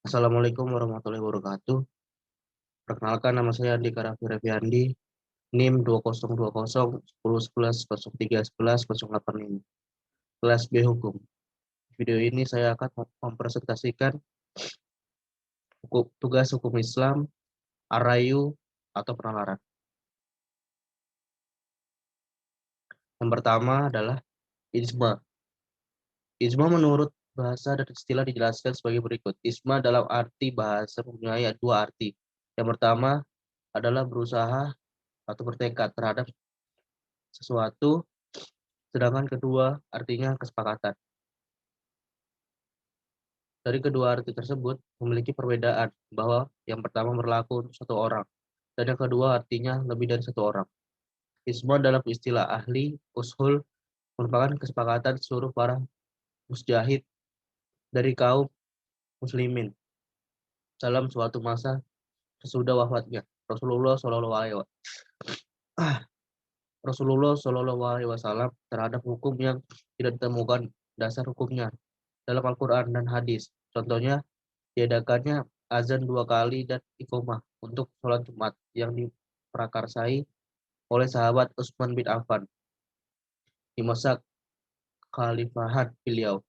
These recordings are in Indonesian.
Assalamualaikum warahmatullahi wabarakatuh. Perkenalkan, nama saya Andika Raffi Reviandi, NIM 2020 1011 0311 08 kelas B Hukum. Video ini saya akan mempresentasikan tugas hukum Islam, Arayu, atau penalaran. Yang pertama adalah ijma. Ijma menurut bahasa dan istilah dijelaskan sebagai berikut. Ijma dalam arti bahasa mempunyai dua arti. Yang pertama adalah berusaha atau bertekad terhadap sesuatu, sedangkan kedua artinya kesepakatan. Dari kedua arti tersebut memiliki perbedaan, bahwa yang pertama berlaku untuk satu orang, dan yang kedua artinya lebih dari satu orang. Ijma dalam istilah ahli ushul merupakan kesepakatan seluruh para mujtahid dari kaum muslimin dalam suatu masa sesudah wafatnya Rasulullah SAW terhadap hukum yang tidak ditemukan dasar hukumnya dalam Al-Quran dan hadis. Contohnya, diadakannya azan 2 kali dan iqomah untuk sholat Jumat yang diprakarsai oleh sahabat Utsman bin Affan di masa khalifahan beliau,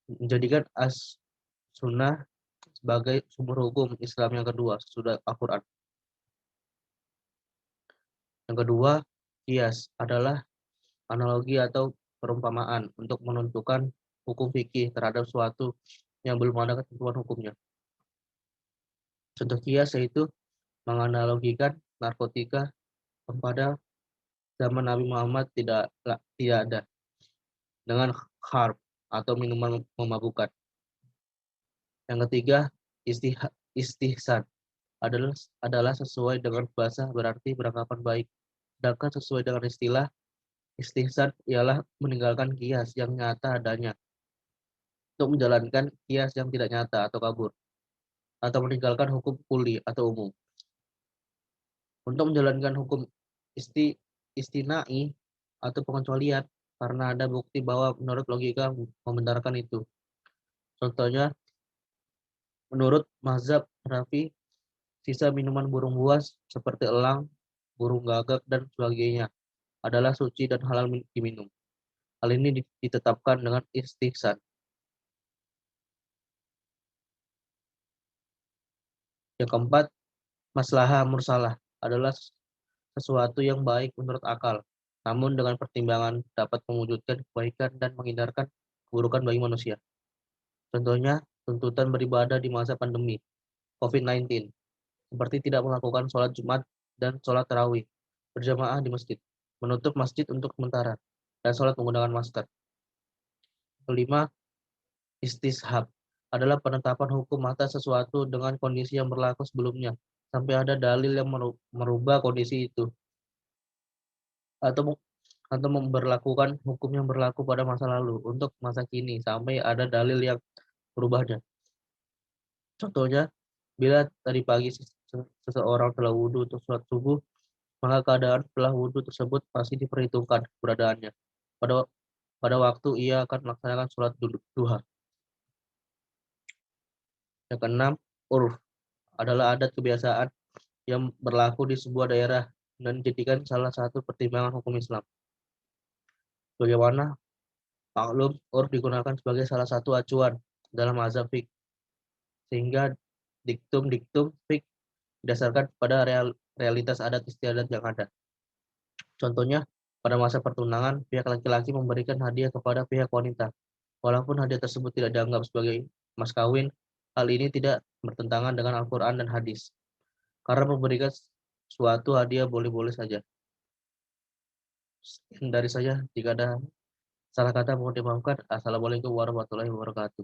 menjadikan as-sunnah sebagai sumber hukum Islam yang kedua sesudah Al-Quran. Yang kedua, qiyas adalah analogi atau perumpamaan untuk menentukan hukum fikih terhadap suatu yang belum ada ketentuan hukumnya. Contoh qiyas yaitu menganalogikan narkotika kepada zaman Nabi Muhammad tidak ada dengan khamr atau minuman memabukkan. Yang ketiga, istihsan adalah sesuai dengan bahasa berarti beranggapan baik. Sedangkan sesuai dengan istilah, istihsan ialah meninggalkan qiyas yang nyata adanya untuk menjalankan qiyas yang tidak nyata atau kabur, atau meninggalkan hukum kuli atau umum. Untuk menjalankan hukum istinai atau pengecualian karena ada bukti bahwa menurut logika membenarkan itu. Contohnya, menurut mazhab Hanafi, sisa minuman burung buas seperti elang, burung gagak, dan sebagainya adalah suci dan halal diminum. Hal ini ditetapkan dengan istihsan. Yang keempat, maslahah mursalah adalah sesuatu yang baik menurut akal, namun dengan pertimbangan dapat mewujudkan kebaikan dan menghindarkan keburukan bagi manusia. Contohnya, tuntutan beribadah di masa pandemi COVID-19, seperti tidak melakukan sholat Jumat dan sholat tarawih berjamaah di masjid, menutup masjid untuk sementara, dan sholat menggunakan masker. Kelima, istishab adalah penetapan hukum atas sesuatu dengan kondisi yang berlaku sebelumnya, sampai ada dalil yang merubah kondisi itu, atau memberlakukan hukum yang berlaku pada masa lalu untuk masa kini, sampai ada dalil yang merubahnya. Contohnya, bila tadi pagi seseorang telah wudhu untuk sholat subuh, maka keadaan setelah wudhu tersebut pasti diperhitungkan keberadaannya pada waktu ia akan melaksanakan sholat duha. Yang keenam, urf adalah adat kebiasaan yang berlaku di sebuah daerah dan dijadikan salah satu pertimbangan hukum Islam. Bagaimana maklum, urf digunakan sebagai salah satu acuan dalam mazhab fiqh, sehingga diktum-diktum fiqh didasarkan pada realitas adat istiadat yang ada. Contohnya, pada masa pertunangan, pihak laki-laki memberikan hadiah kepada pihak wanita. Walaupun hadiah tersebut tidak dianggap sebagai mas kawin, hal ini tidak bertentangan dengan Al-Quran dan hadis. Karena memberikan suatu hadiah boleh-boleh saja. Dari saya, jika ada salah kata mohon dimaafkan. Assalamualaikum warahmatullahi wabarakatuh.